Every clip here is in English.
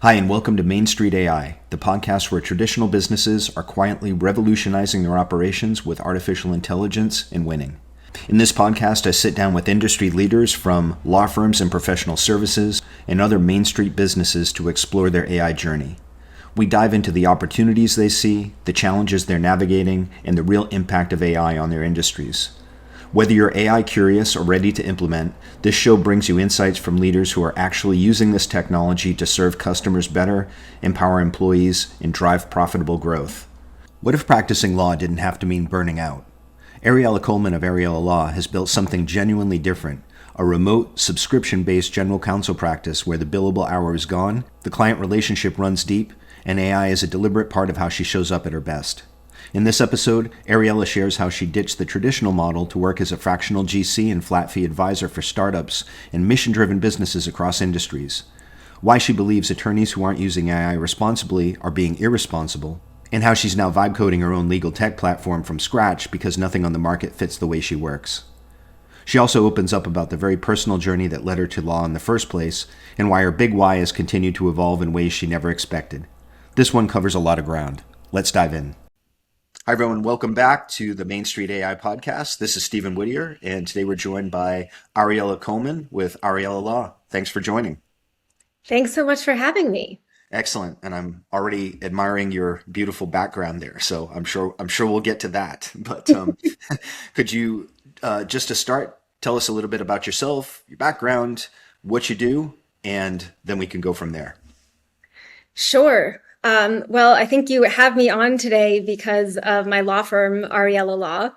Hi, and welcome to Main Street AI, the podcast where traditional businesses are quietly revolutionizing their operations with artificial intelligence and winning. In this podcast, I sit down with industry leaders from law firms and professional services and other Main Street businesses to explore their AI journey. We dive into the opportunities they see, the challenges they're navigating, and the real impact of AI on their industries. Whether you're AI curious or ready to implement, this show brings you insights from leaders who are actually using this technology to serve customers better, empower employees, and drive profitable growth. What if practicing law didn't have to mean burning out? Ariella Coleman of Ariella Law has built something genuinely different, a remote, subscription-based general counsel practice where the billable hour is gone, the client relationship runs deep, and AI is a deliberate part of how she shows up at her best. In this episode, Ariella shares how she ditched the traditional model to work as a fractional GC and flat fee advisor for startups and mission-driven businesses across industries, why she believes attorneys who aren't using AI responsibly are being irresponsible, and how she's now vibe coding her own legal tech platform from scratch because nothing on the market fits the way she works. She also opens up about the very personal journey that led her to law in the first place and why her big why has continued to evolve in ways she never expected. This one covers a lot of ground. Let's dive in. Hi, everyone. Welcome back to the Main Street AI podcast. This is Stephen Whittier, and today we're joined by Ariella Coleman with Ariella Law. Thanks for joining. Thanks so much for having me. Excellent. And I'm already admiring your beautiful background there. So I'm sure we'll get to that. But could you, just to start, tell us a little bit about yourself, your background, what you do, and then we can go from there. Sure. Well, I think you have me on today because of my law firm, Ariella Law.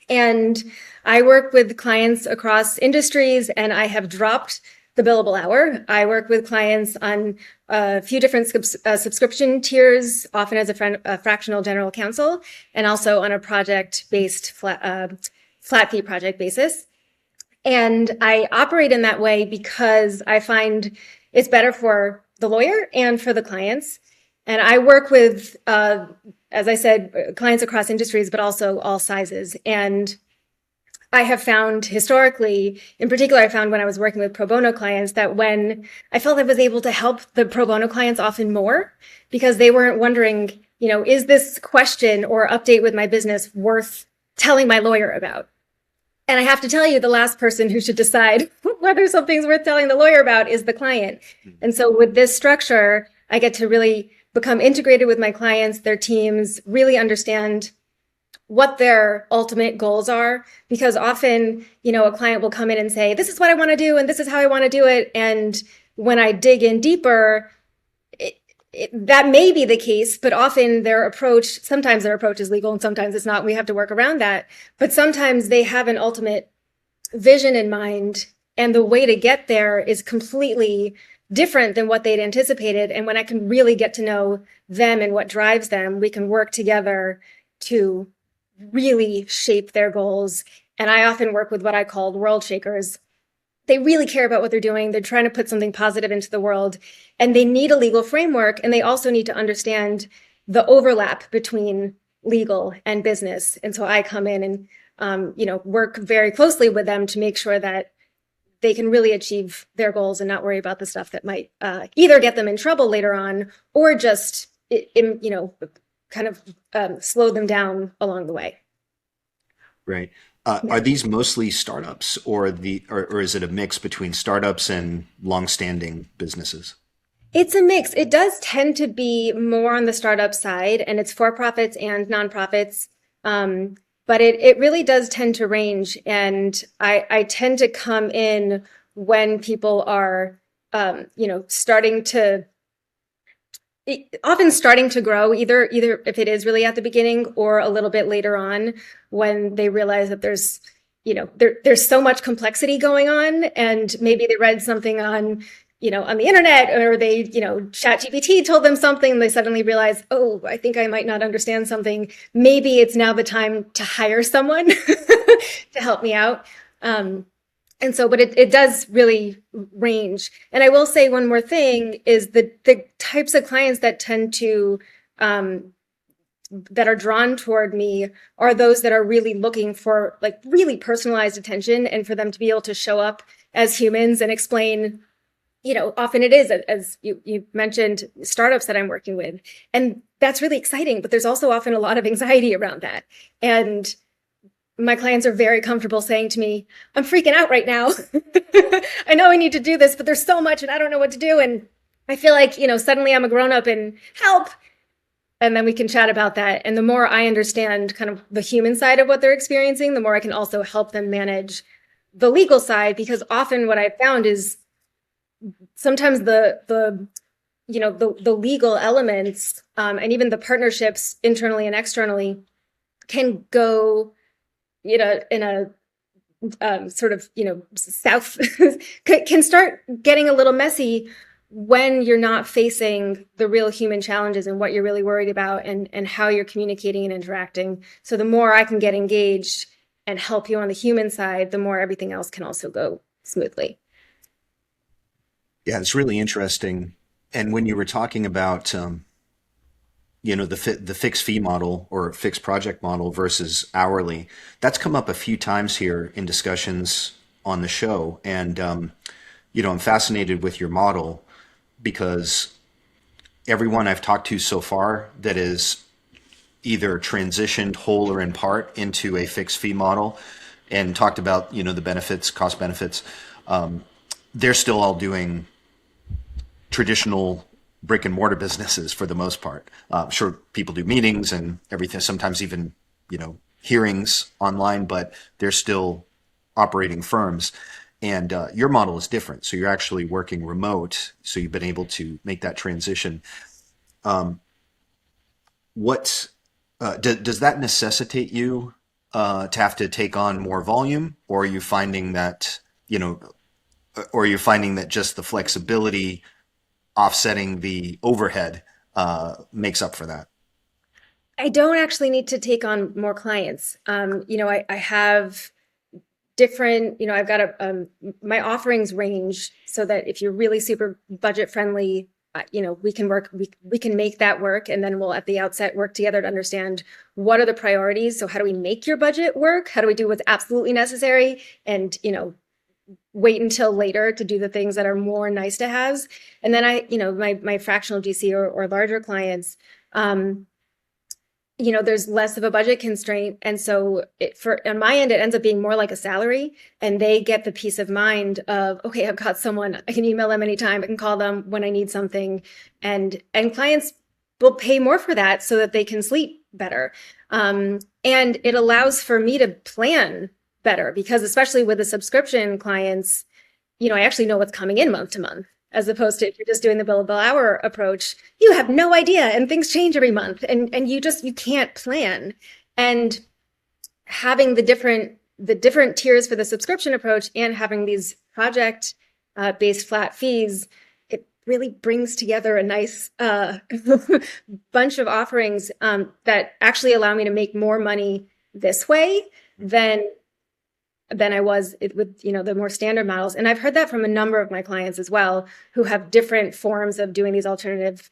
And I work with clients across industries, and I have dropped the billable hour. I work with clients on a few different subscription tiers, often as a fractional general counsel, and also on a project-based flat fee project basis. And I operate in that way because I find it's better for the lawyer and for the clients. And I work with, as I said, clients across industries, but also all sizes. And I have found historically, in particular, I found when I was working with pro bono clients that when I felt I was able to help the pro bono clients often more because they weren't wondering, is this question or update with my business worth telling my lawyer about? And I have to tell you, the last person who should decide whether something's worth telling the lawyer about is the client. And so with this structure, I get to really become integrated with my clients, their teams, really understand what their ultimate goals are. Because often, a client will come in and say, this is what I want to do, and this is how I want to do it. And when I dig in deeper, that may be the case, but often sometimes their approach is legal and sometimes it's not. We have to work around that. But sometimes they have an ultimate vision in mind, and the way to get there is completely different than what they'd anticipated. And when I can really get to know them and what drives them, we can work together to really shape their goals. And I often work with what I call world shakers. They really care about what they're doing. They're trying to put something positive into the world, and they need a legal framework. And they also need to understand the overlap between legal and business. And so I come in and, work very closely with them to make sure that they can really achieve their goals and not worry about the stuff that might either get them in trouble later on or just, slow them down along the way. Right. Are these mostly startups or is it a mix between startups and longstanding businesses? It's a mix. It does tend to be more on the startup side, and it's for-profits and nonprofits. But it really does tend to range. And I tend to come in when people are, starting to grow, either if it is really at the beginning or a little bit later on when they realize that there's so much complexity going on, and maybe they read something on the internet, or they, ChatGPT told them something, and they suddenly realize, oh, I think I might not understand something. Maybe it's now the time to hire someone to help me out. But it does really range. And I will say one more thing is the types of clients that tend to, that are drawn toward me are those that are really looking for really personalized attention, and for them to be able to show up as humans and explain often it is, as you mentioned, startups that I'm working with. And that's really exciting, but there's also often a lot of anxiety around that. And my clients are very comfortable saying to me, I'm freaking out right now. I know I need to do this, but there's so much and I don't know what to do. And I feel like, suddenly I'm a grown up and help. And then we can chat about that. And the more I understand kind of the human side of what they're experiencing, the more I can also help them manage the legal side, because often what I've found is sometimes the legal elements, and even the partnerships internally and externally can go, in a sort of, south can start getting a little messy when you're not facing the real human challenges and what you're really worried about, and how you're communicating and interacting. So the more I can get engaged and help you on the human side, the more everything else can also go smoothly. Yeah, it's really interesting. And when you were talking about, the fixed fee model or fixed project model versus hourly, that's come up a few times here in discussions on the show. And, I'm fascinated with your model because everyone I've talked to so far that is either transitioned whole or in part into a fixed fee model and talked about, the benefits, cost benefits, they're still all doing traditional brick and mortar businesses for the most part. Sure, people do meetings and everything, sometimes even, hearings online, but they're still operating firms. And your model is different. So you're actually working remote. So you've been able to make that transition. What does that necessitate you to have to take on more volume, or are you finding that, just the flexibility offsetting the overhead makes up for that? I don't actually need to take on more clients. I have different, I've got my offerings range so that if you're really super budget friendly, we can make that work. And then we'll at the outset work together to understand what are the priorities. So how do we make your budget work? How do we do what's absolutely necessary? And, wait until later to do the things that are more nice to haves. And then my fractional GC or larger clients, there's less of a budget constraint. And so on my end, it ends up being more like a salary, and they get the peace of mind of, okay, I've got someone, I can email them anytime, I can call them when I need something. And clients will pay more for that so that they can sleep better. And it allows for me to plan better, because especially with the subscription clients, I actually know what's coming in month to month, as opposed to if you're just doing the billable hour approach, you have no idea and things change every month, and you can't plan. And having the different tiers for the subscription approach and having these project based flat fees, it really brings together a nice bunch of offerings that actually allow me to make more money this way than I was with, the more standard models. And I've heard that from a number of my clients as well, who have different forms of doing these alternative,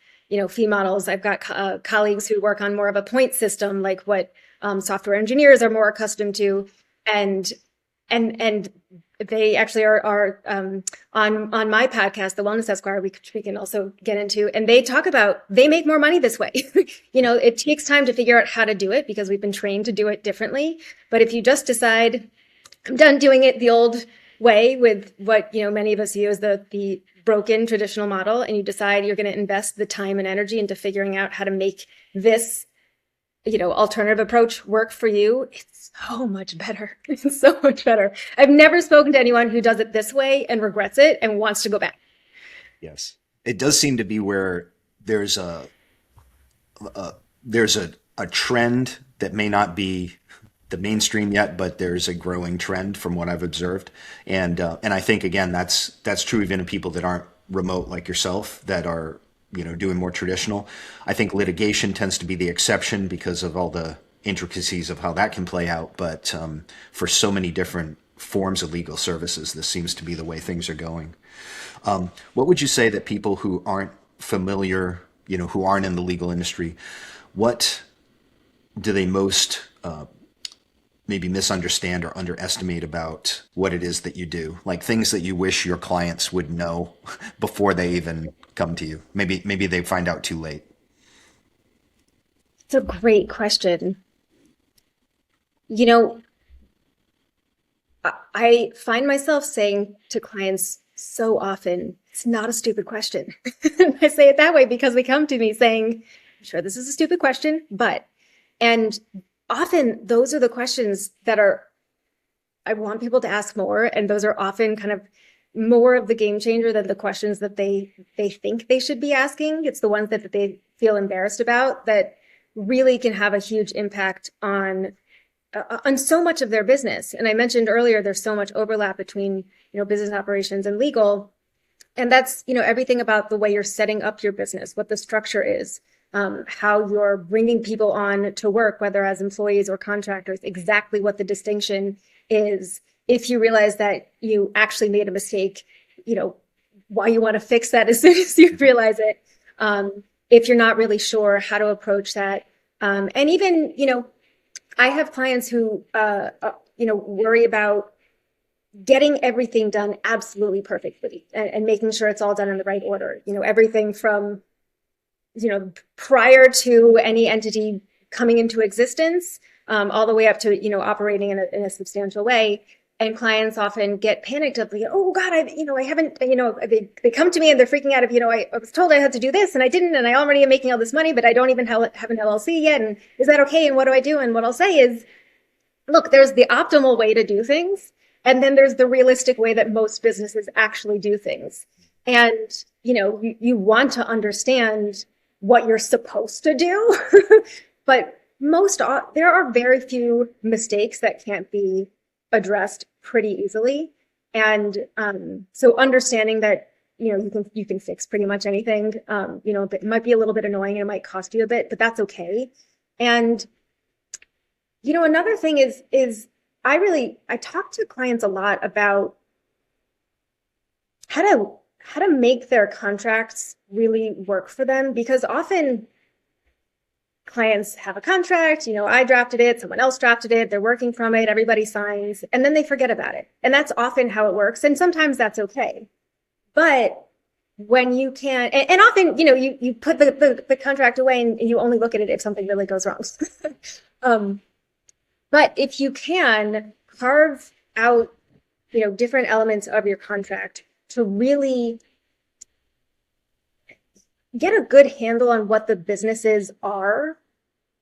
fee models. I've got colleagues who work on more of a point system, like what software engineers are more accustomed to. And they actually are on my podcast, the Wellness Esquire, which we can also get into. And they talk about, they make more money this way. It takes time to figure out how to do it because we've been trained to do it differently. But if you just decide, I'm done doing it the old way with what, many of us view as the broken traditional model, and you decide you're going to invest the time and energy into figuring out how to make this, alternative approach work for you, it's so much better. It's so much better. I've never spoken to anyone who does it this way and regrets it and wants to go back. Yes. It does seem to be where there's a trend that may not be the mainstream yet, but there's a growing trend from what I've observed. And I think, again, that's true even of people that aren't remote like yourself, that are, doing more traditional. I think litigation tends to be the exception because of all the intricacies of how that can play out. But for so many different forms of legal services, this seems to be the way things are going. What would you say that people who aren't familiar, who aren't in the legal industry, what do they most maybe misunderstand or underestimate about what it is that you do? Like things that you wish your clients would know before they even come to you. Maybe they find out too late. It's a great question. You know, I find myself saying to clients so often, it's not a stupid question. I say it that way because they come to me saying, I'm sure this is a stupid question, but, and often those are the questions that I want people to ask more. And those are often kind of more of the game changer than the questions that they think they should be asking. It's the ones that they feel embarrassed about that really can have a huge impact on so much of their business. And I mentioned earlier, there's so much overlap between, business operations and legal. And that's, everything about the way you're setting up your business, what the structure is, how you're bringing people on to work, whether as employees or contractors, exactly what the distinction is. If you realize that you actually made a mistake, why you want to fix that as soon as you realize it. If you're not really sure how to approach that. And even, I have clients who, worry about getting everything done absolutely perfectly and making sure it's all done in the right order. Everything from, prior to any entity coming into existence, all the way up to, operating in a substantial way. And clients often get panicked of, oh God, I haven't, they come to me and they're freaking out of, I was told I had to do this and I didn't, and I already am making all this money, but I don't even have an LLC yet. And is that okay? And what do I do? And what I'll say is, look, there's the optimal way to do things. And then there's the realistic way that most businesses actually do things. And, you want to understand what you're supposed to do, but there are very few mistakes that can't be addressed pretty easily. And so understanding that, you can fix pretty much anything, it might be a little bit annoying and it might cost you a bit, but that's okay. And, another thing is I talk to clients a lot about how to make their contracts really work for them, because often clients have a contract, I drafted it, someone else drafted it, they're working from it, everybody signs, and then they forget about it. And that's often how it works. And sometimes that's okay. But when you can, and often, you put the contract away and you only look at it if something really goes wrong. But if you can carve out, different elements of your contract to really get a good handle on what the businesses are,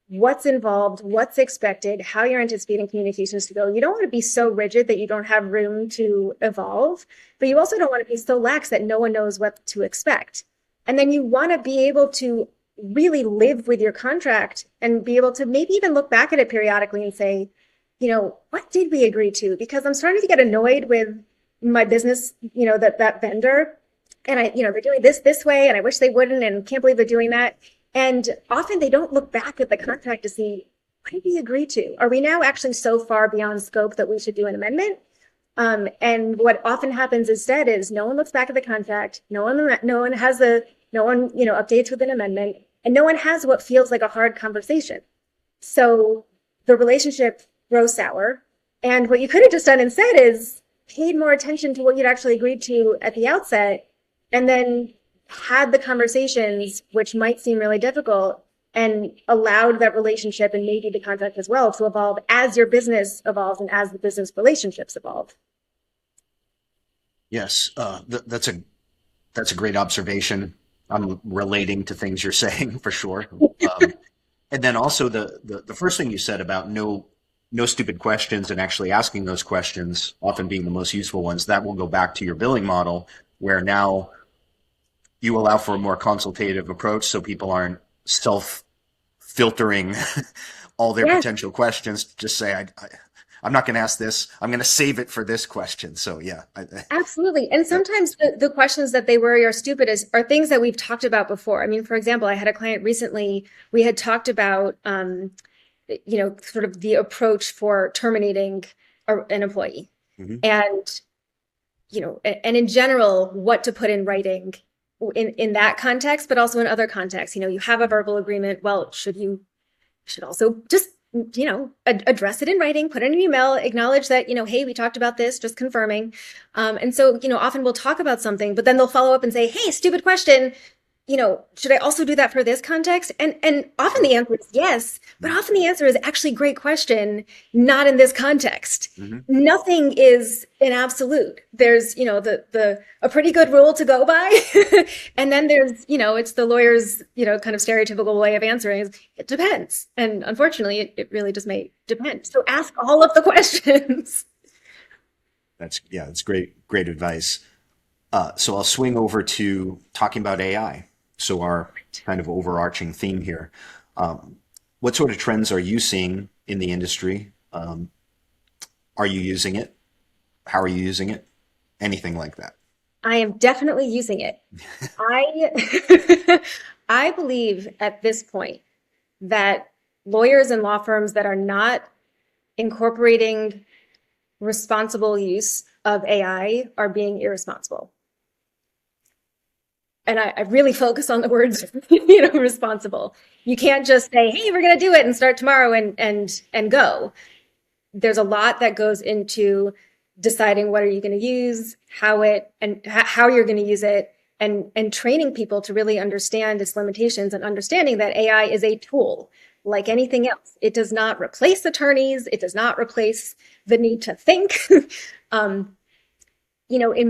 what's involved, what's expected, how you're anticipating communications to go. You don't want to be so rigid that you don't have room to evolve, but you also don't want to be so lax that no one knows what to expect. And then you want to be able to really live with your contract and be able to maybe even look back at it periodically and say, what did we agree to? Because I'm starting to get annoyed with my business, that vendor. And they're doing this way, and I wish they wouldn't, and can't believe they're doing that. And often they don't look back at the contract to see, what did we agree to? Are we now actually so far beyond scope that we should do an amendment? And what often happens instead is no one looks back at the contract, no one updates with an amendment, and no one has what feels like a hard conversation. So the relationship grows sour. And what you could have just done instead is paid more attention to what you'd actually agreed to at the outset, and then had the conversations, which might seem really difficult, and allowed that relationship and maybe the contract as well to evolve as your business evolves and as the business relationships evolve. Yes, that's a great observation. I'm relating to things you're saying for sure. And then also the first thing you said about no stupid questions and actually asking those questions, often being the most useful ones, that will go back to your billing model, where now you allow for a more consultative approach so people aren't self-filtering all their potential questions. Just say, I'm not going to ask this. I'm going to save it for this question. So yeah. Absolutely. And sometimes the questions that they worry are stupid are things that we've talked about before. I mean, for example, I had a client recently, we had talked about, sort of the approach for terminating an employee. Mm-hmm. And, and in general, what to put in writing in that context, but also in other contexts. You have a verbal agreement. Well, should also just address it in writing, put it in an email, acknowledge that, hey, we talked about this, just confirming. And so, often we'll talk about something, but then they'll follow up and say, hey, stupid question. Should I also do that for this context? And often the answer is yes, but often the answer is actually great question, not in this context. Mm-hmm. Nothing is an absolute. There's, a pretty good rule to go by. And then there's, it's the lawyer's, kind of stereotypical way of answering is it depends. And unfortunately, it really just may depend. So ask all of the questions. That's great advice. So I'll swing over to talking about AI. So our kind of overarching theme here. What sort of trends are you seeing in the industry? Are you using it? How are you using it? Anything like that? I am definitely using it. I believe at this point that lawyers and law firms that are not incorporating responsible use of AI are being irresponsible. And I really focus on the words, responsible. You can't just say, hey, we're going to do it and start tomorrow and go. There's a lot that goes into deciding what are you going to use, how you're going to use it, and training people to really understand its limitations and understanding that AI is a tool like anything else. It does not replace attorneys. It does not replace the need to think. In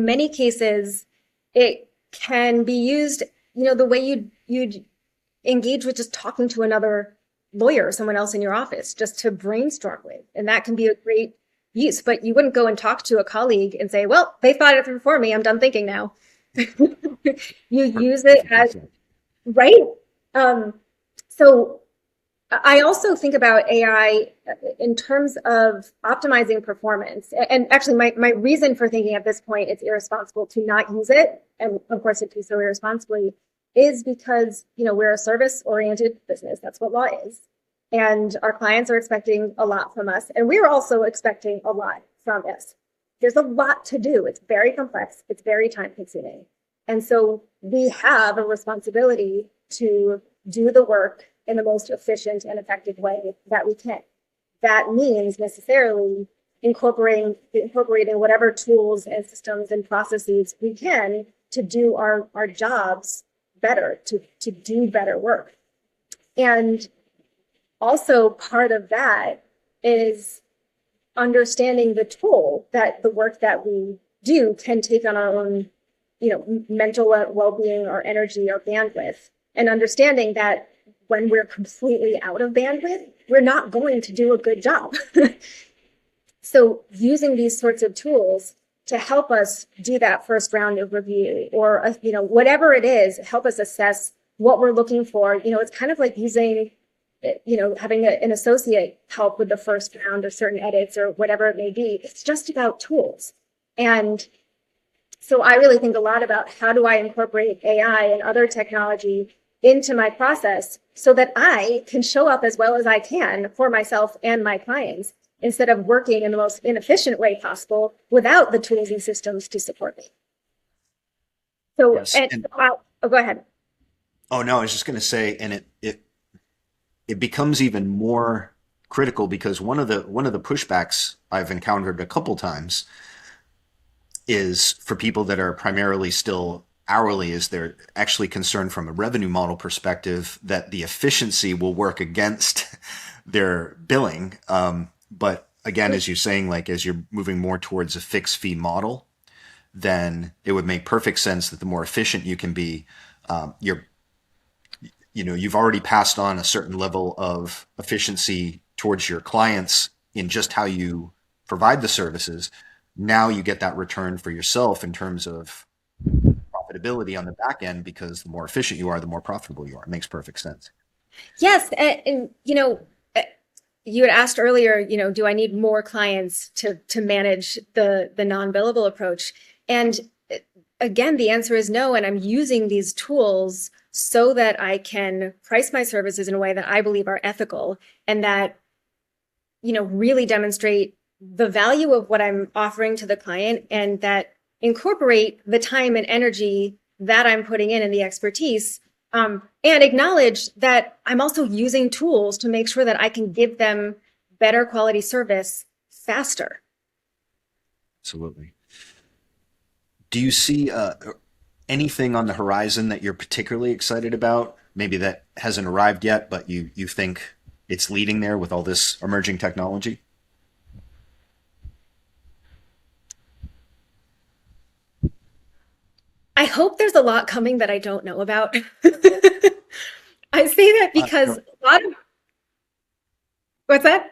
many cases, it can be used, the way you'd engage with just talking to another lawyer or someone else in your office just to brainstorm with. And that can be a great use, but you wouldn't go and talk to a colleague and say, well, they thought it through for me. I'm done thinking now. You use it as, right? So I also think about AI in terms of optimizing performance. And actually, my reason for thinking at this point it's irresponsible to not use it, and of course to do so irresponsibly, is because, we're a service-oriented business. That's what law is. And our clients are expecting a lot from us. And we're also expecting a lot from us. There's a lot to do. It's very complex. It's very time-consuming. And so we have a responsibility to do the work in the most efficient and effective way that we can. That means necessarily incorporating whatever tools and systems and processes we can to do our jobs better, to do better work. And also part of that is understanding the toll that the work that we do can take on our own, mental well-being or energy or bandwidth, and understanding that when we're completely out of bandwidth, we're not going to do a good job. So using these sorts of tools to help us do that first round of review or, whatever it is, help us assess what we're looking for. It's kind of like using, having an associate help with the first round of certain edits or whatever it may be. It's just about tools. And so I really think a lot about how do I incorporate AI and other technology into my process so that I can show up as well as I can for myself and my clients instead of working in the most inefficient way possible without the tools and systems to support me. So, yes. Go ahead. Oh, no, I was just going to say, and it becomes even more critical because one of the pushbacks I've encountered a couple times is for people that are primarily still hourly, is they're actually concerned from a revenue model perspective that the efficiency will work against their billing. But again, as you're saying, like as you're moving more towards a fixed fee model, then it would make perfect sense that the more efficient you can be, you've already passed on a certain level of efficiency towards your clients in just how you provide the services. Now you get that return for yourself in terms of profitability on the back end, because the more efficient you are, the more profitable you are. It makes perfect sense. Yes. And you had asked earlier, do I need more clients to manage the non-billable approach? And again, the answer is no. And I'm using these tools so that I can price my services in a way that I believe are ethical and that, really demonstrate the value of what I'm offering to the client and that incorporate the time and energy that I'm putting in and the expertise and acknowledge that I'm also using tools to make sure that I can give them better quality service faster. Absolutely. Do you see anything on the horizon that you're particularly excited about? Maybe that hasn't arrived yet, but you think it's leading there with all this emerging technology? I hope there's a lot coming that I don't know about. I say that because No, a lot of, what's that?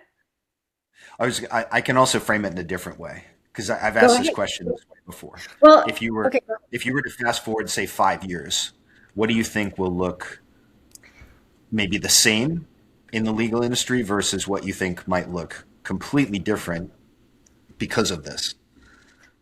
I can also frame it in a different way because I've Go asked this ahead. question this way before. Well, If you were okay. if you were to fast forward, say 5 years, what do you think will look maybe the same in the legal industry versus what you think might look completely different because of this?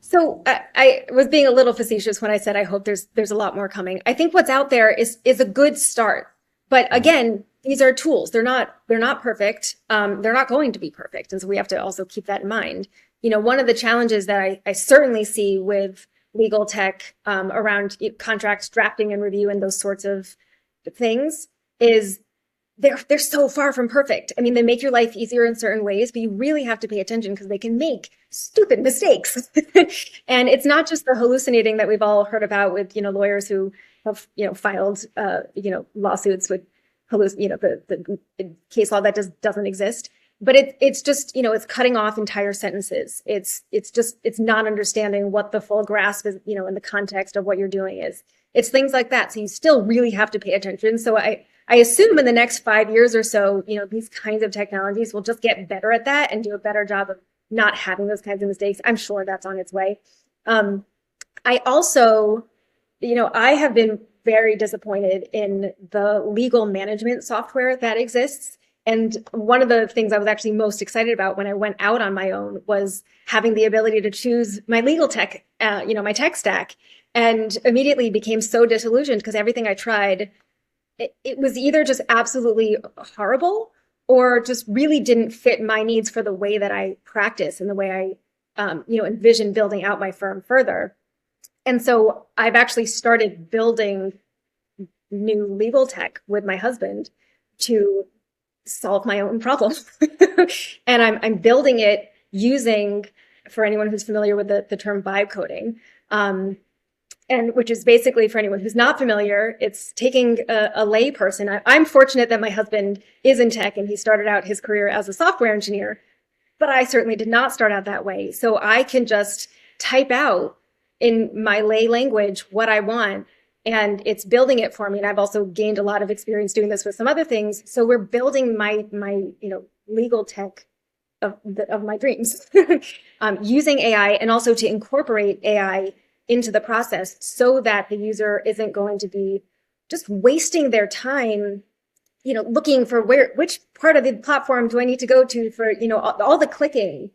So I was being a little facetious when I said I hope there's a lot more coming. I think what's out there is a good start, but Mhm. again, these are tools. They're not perfect. They're not going to be perfect, and so we have to also keep that in mind. One of the challenges that I certainly see with legal tech around contracts drafting and review and those sorts of things is they're so far from perfect. I mean, they make your life easier in certain ways, but you really have to pay attention because they can make stupid mistakes. And it's not just the hallucinating that we've all heard about with, lawyers who have, filed, lawsuits with the case law that just doesn't exist. But it's just, it's cutting off entire sentences. It's not understanding what the full grasp is, in the context of what you're doing is. It's things like that. So you still really have to pay attention. So I assume in the next 5 years or so, these kinds of technologies will just get better at that and do a better job of not having those kinds of mistakes. I'm sure that's on its way. I also, I have been very disappointed in the legal management software that exists. And one of the things I was actually most excited about when I went out on my own was having the ability to choose my legal tech, my tech stack, and immediately became so disillusioned because everything I tried it was either just absolutely horrible or just really didn't fit my needs for the way that I practice and the way I, envision building out my firm further. And so I've actually started building new legal tech with my husband to solve my own problems. And I'm building it using, for anyone who's familiar with the term vibe coding, and which is basically, for anyone who's not familiar, it's taking a lay person. I'm fortunate that my husband is in tech and he started out his career as a software engineer, but I certainly did not start out that way. So I can just type out in my lay language what I want, and it's building it for me. And I've also gained a lot of experience doing this with some other things. So we're building my legal tech of my dreams using AI, and also to incorporate AI into the process so that the user isn't going to be just wasting their time, looking for which part of the platform do I need to go to for, all the clicking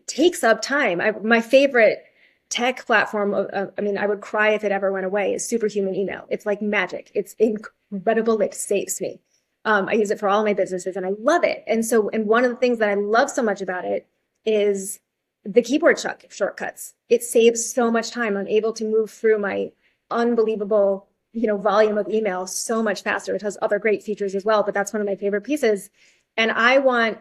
takes up time. My favorite tech platform, I would cry if it ever went away, is Superhuman Email. It's like magic. It's incredible. It saves me. I use it for all my businesses and I love it. And one of the things that I love so much about it is the keyboard shortcuts. It saves so much time. I'm able to move through my unbelievable, volume of email so much faster. It has other great features as well, but that's one of my favorite pieces. And I want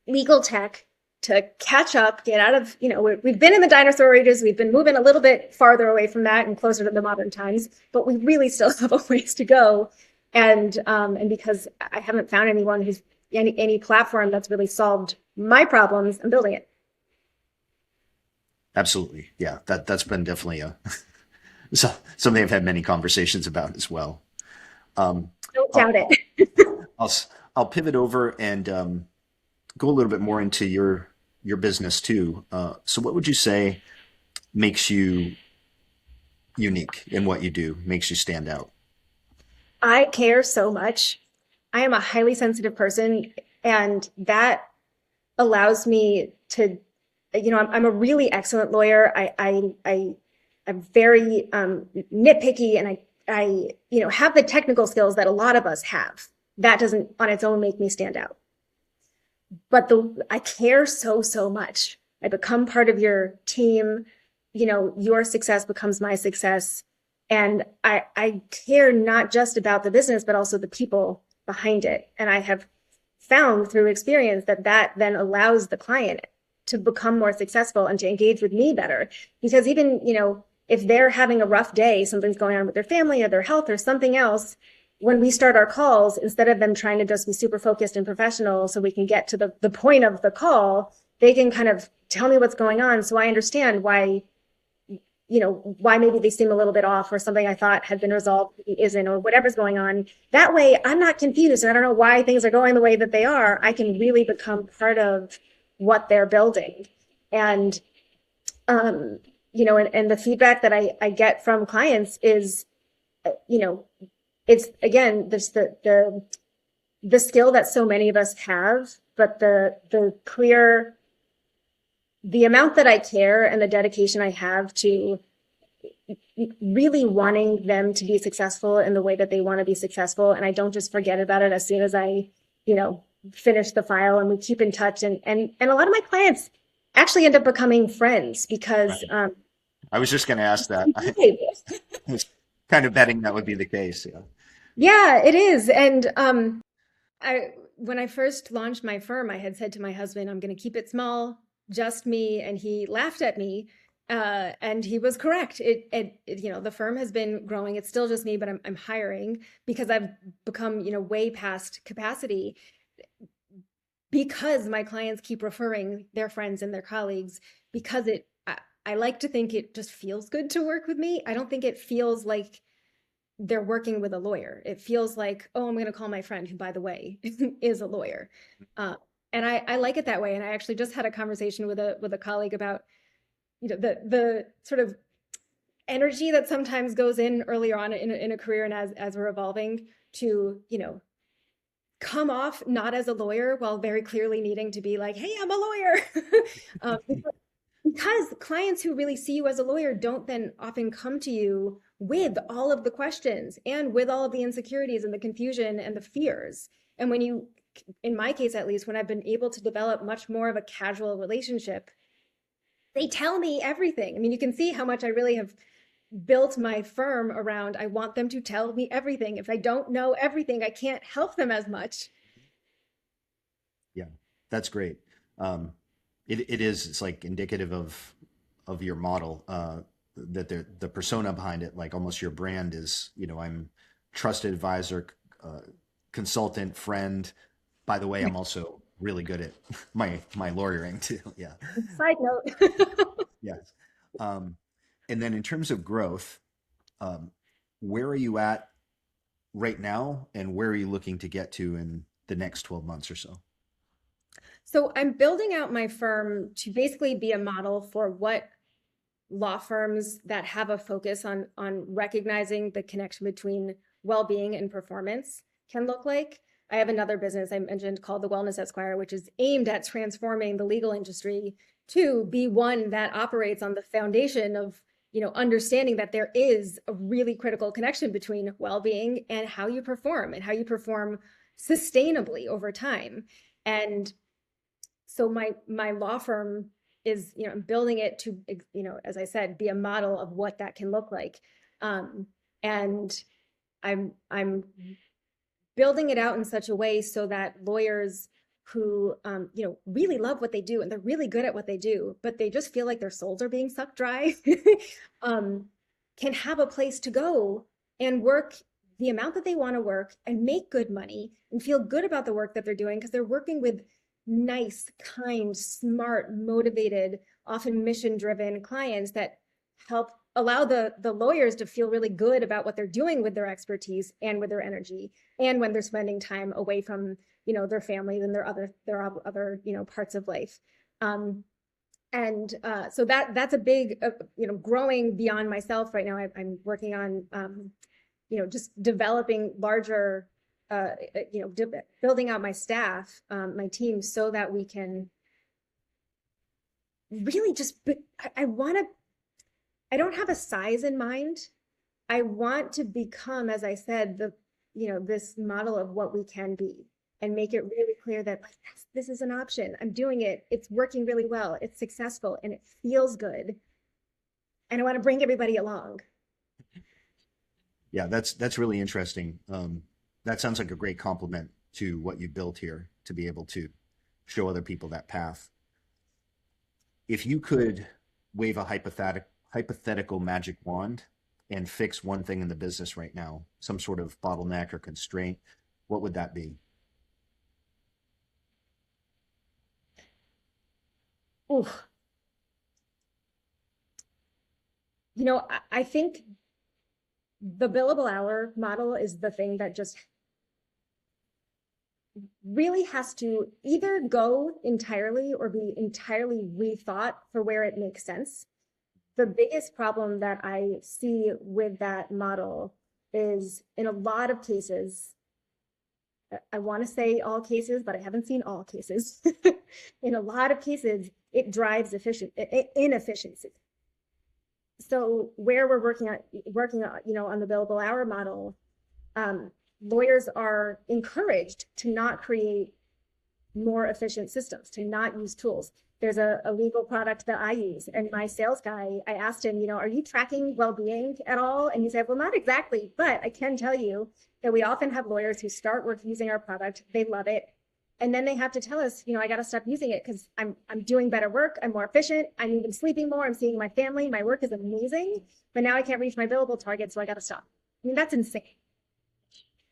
legal tech to catch up, get out of, we've been in the dinosaur ages. We've been moving a little bit farther away from that and closer to the modern times, but we really still have a ways to go. And because I haven't found anyone who's any platform that's really solved my problems, I'm building it. Absolutely. Yeah, that's been definitely something I've had many conversations about as well. Um, Don't doubt I'll, it. I'll, I'll pivot over and go a little bit more into your business too. So what would you say makes you unique in what you do, makes you stand out? I care so much. I am a highly sensitive person, and that allows me to, I'm a really excellent lawyer. I'm very nitpicky, and I have the technical skills that a lot of us have. That doesn't on its own make me stand out. But I care so, so much. I become part of your team. Your success becomes my success. And I care not just about the business, but also the people behind it. And I have found through experience that that then allows the client to become more successful and to engage with me better. Because even, if they're having a rough day, something's going on with their family or their health or something else, when we start our calls, instead of them trying to just be super focused and professional so we can get to the point of the call, they can kind of tell me what's going on so I understand why maybe they seem a little bit off or something I thought had been resolved isn't, or whatever's going on. That way I'm not confused and I don't know why things are going the way that they are. I can really become part of what they're building. And, and the feedback that I get from clients is, it's again, there's the skill that so many of us have, but the amount that I care and the dedication I have to really wanting them to be successful in the way that they want to be successful. And I don't just forget about it as soon as I, finish the file, and we keep in touch. And a lot of my clients actually end up becoming friends because, Right. I was just going to ask that. I was kind of betting that would be the case. Yeah. yeah, it is. And, when I first launched my firm, I had said to my husband, I'm going to keep it small, just me. And he laughed at me. And he was correct. The firm has been growing. It's still just me, but I'm hiring because I've become, way past capacity because my clients keep referring their friends and their colleagues because I like to think it just feels good to work with me. I don't think it feels like they're working with a lawyer. It feels like, oh, I'm going to call my friend who, by the way, is a lawyer. And I like it that way. And I actually just had a conversation with a colleague about, the sort of energy that sometimes goes in earlier on in a career and as we're evolving to, come off not as a lawyer while very clearly needing to be like, hey, I'm a lawyer. Because clients who really see you as a lawyer don't then often come to you with all of the questions and with all of the insecurities and the confusion and the fears. And when you, in my case at least, when I've been able to develop much more of a casual relationship, they tell me everything. I mean, you can see how much I really have built my firm around, I want them to tell me everything. If I don't know everything, I can't help them as much. Yeah, that's great. Um, it's like indicative of your model, that the persona behind it, like almost your brand is, I'm trusted advisor, uh, consultant, friend. By the way, I'm also really good at my lawyering too. Yeah. Side note. Yes. Um, and then in terms of growth, um, where are you at right now, and where are you looking to get to in the next 12 months or so? So I'm building out my firm to basically be a model for what law firms that have a focus on recognizing the connection between well-being and performance can look like. I have another business I mentioned called the Wellness Esquire, which is aimed at transforming the legal industry to be one that operates on the foundation of, understanding that there is a really critical connection between well-being and how you perform sustainably over time. And so my law firm is, I'm building it to, as I said, be a model of what that can look like. And I'm building it out in such a way so that lawyers who, really love what they do and they're really good at what they do, but they just feel like their souls are being sucked dry, um, can have a place to go and work the amount that they want to work and make good money and feel good about the work that they're doing because they're working with nice, kind, smart, motivated, often mission-driven clients that help allow the lawyers to feel really good about what they're doing with their expertise and with their energy, and when they're spending time away from their families and their other parts of life. And so that's a big growing beyond myself right now. I'm working on just developing larger building out my staff, my team, so that we can really just, I want to, I don't have a size in mind. I want to become, as I said, this model of what we can be and make it really clear that like, this is an option. I'm doing it. It's working really well. It's successful and it feels good. And I want to bring everybody along. Yeah, that's really interesting. That sounds like a great compliment to what you built here to be able to show other people that path. If you could wave a hypothetical magic wand and fix one thing in the business right now, some sort of bottleneck or constraint, what would that be? Oof. I think the billable hour model is the thing that just really has to either go entirely or be entirely rethought for where it makes sense. The biggest problem that I see with that model is in a lot of cases, I want to say all cases, but I haven't seen all cases. In a lot of cases, it drives inefficiency. So where we're working on, on the billable hour model, lawyers are encouraged to not create more efficient systems, to not use tools. There's a legal product that I use, and my sales guy, I asked him, are you tracking well-being at all? And he said, well, not exactly, but I can tell you that we often have lawyers who start using our product, they love it, and then they have to tell us, I got to stop using it because I'm doing better work, I'm more efficient, I'm even sleeping more, I'm seeing my family, my work is amazing, but now I can't reach my billable target, so I got to stop. I mean, that's insane.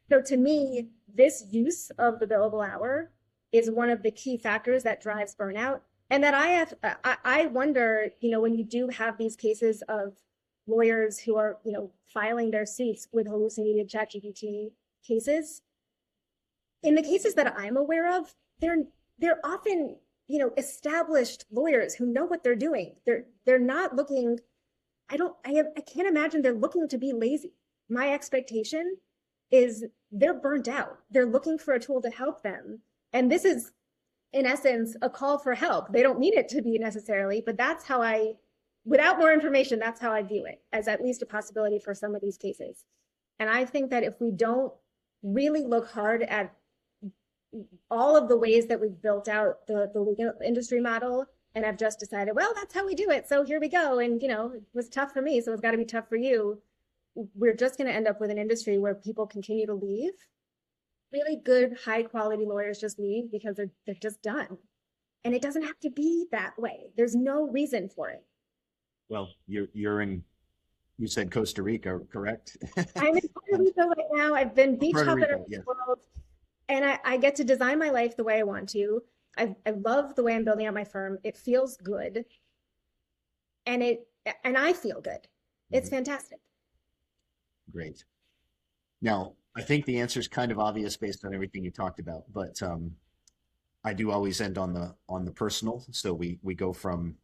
So to me, this use of the billable hour is one of the key factors that drives burnout. And that I wonder, when you do have these cases of lawyers who are, filing their suits with hallucinated ChatGPT cases, in the cases that I'm aware of, they're often, established lawyers who know what they're doing. They're not looking, I can't imagine they're looking to be lazy. My expectation is they're burnt out. They're looking for a tool to help them. And this is, in essence, a call for help. They don't mean it to be necessarily, but that's how without more information, that's how I view it, as at least a possibility for some of these cases. And I think that if we don't really look hard at all of the ways that we've built out the legal industry model and have just decided, well, that's how we do it, so here we go. And, it was tough for me, so it's got to be tough for you. We're just going to end up with an industry where people continue to leave. Really good, high quality lawyers just leave because they're just done. And it doesn't have to be that way. There's no reason for it. Well, you said Costa Rica, correct? I'm in Puerto Rico right now. I've been beach Puerto hopping Rico, around yeah. the world, and I get to design my life the way I want to. I love the way I'm building out my firm. It feels good, and I feel good. It's fantastic. Great. Now, I think the answer is kind of obvious based on everything you talked about, but I do always end on the personal. So we go from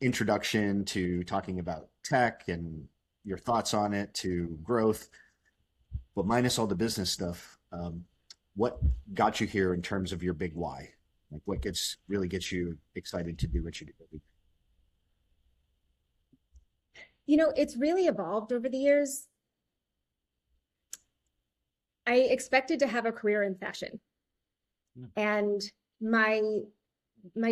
introduction to talking about tech and your thoughts on it to growth, but minus all the business stuff. What got you here in terms of your big why? Like what really gets you excited to do what you do? It's really evolved over the years. I expected to have a career in fashion. And my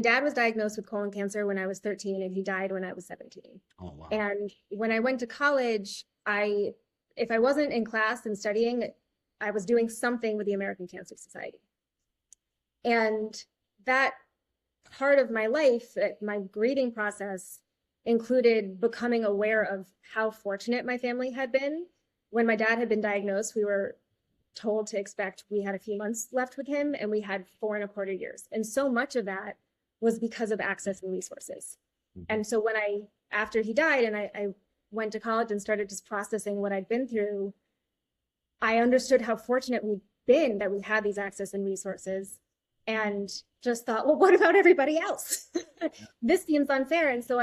dad was diagnosed with colon cancer when I was 13 and he died when I was 17. Oh, wow. And when I went to college, if I wasn't in class and studying, I was doing something with the American Cancer Society. And that part of my life, my grieving process, included becoming aware of how fortunate my family had been. When my dad had been diagnosed, we were told to expect we had a few months left with him, and we had 4.25 years. And so much of that was because of access and resources. Mm-hmm. And so after he died and I went to college and started just processing what I'd been through, I understood how fortunate we'd been that we had these access and resources, and just thought, well, what about everybody else? This seems unfair. And so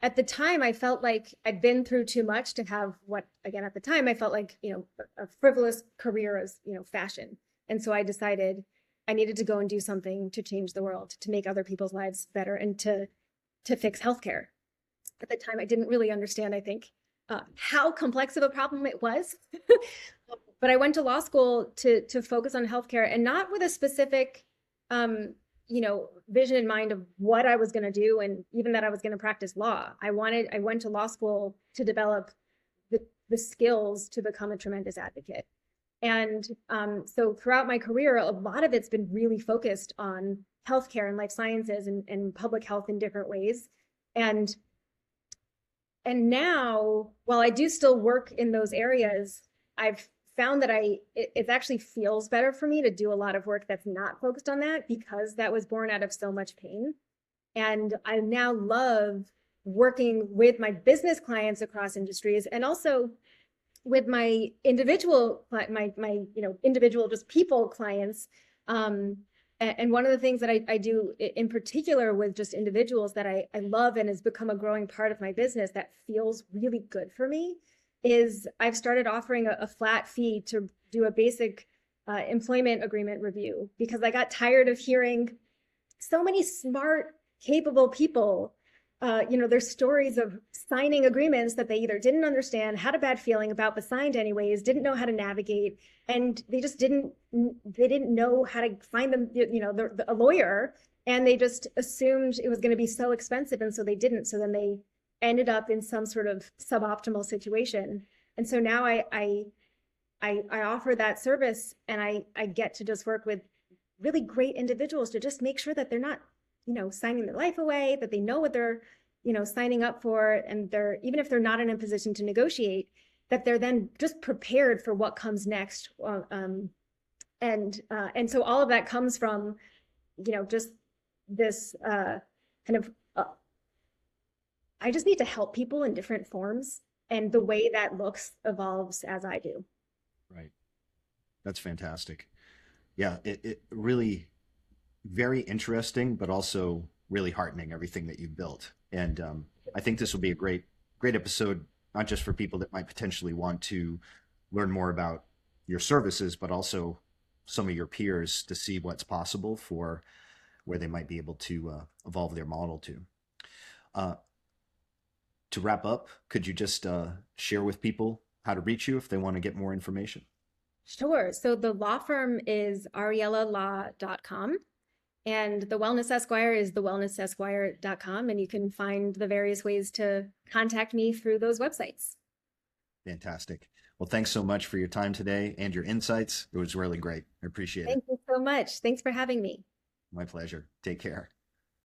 at the time, I felt like I'd been through too much to have at the time, I felt like, a frivolous career as, fashion. And so I decided I needed to go and do something to change the world, to make other people's lives better, and to fix healthcare. At the time, I didn't really understand, I think, how complex of a problem it was. But I went to law school to focus on healthcare, and not with a specific vision in mind of what I was going to do, and even that I was going to practice law. I went to law school to develop the skills to become a tremendous advocate. And so throughout my career, a lot of it's been really focused on healthcare and life sciences and public health in different ways. And now, while I do still work in those areas, I've found that it actually feels better for me to do a lot of work that's not focused on that, because that was born out of so much pain. And I now love working with my business clients across industries, and also with my individual, individual just people clients. And one of the things that I do in particular with just individuals that I love and has become a growing part of my business that feels really good for me is I've started offering a flat fee to do a basic employment agreement review, because I got tired of hearing so many smart, capable people, their stories of signing agreements that they either didn't understand, had a bad feeling about, but signed anyways, didn't know how to navigate, and they didn't know how to find them, a lawyer, and they just assumed it was going to be so expensive, and so they didn't. So then they ended up in some sort of suboptimal situation. And so now I offer that service, and I get to just work with really great individuals to just make sure that they're not, signing their life away, that they know what they're, signing up for. And even if they're not in a position to negotiate, that they're then just prepared for what comes next. And so all of that comes from, just this kind of, I just need to help people in different forms. And the way that looks evolves as I do. Right. That's fantastic. Yeah, it really very interesting, but also really heartening, everything that you've built. And I think this will be a great episode, not just for people that might potentially want to learn more about your services, but also some of your peers to see what's possible for where they might be able to evolve their model to. To wrap up, could you just share with people how to reach you if they want to get more information? Sure. So the law firm is ariellalaw.com. And the Wellness Esquire is thewellnessesquire.com. And you can find the various ways to contact me through those websites. Fantastic. Well, thanks so much for your time today and your insights. It was really great. I appreciate it. Thank you so much. Thanks for having me. My pleasure. Take care.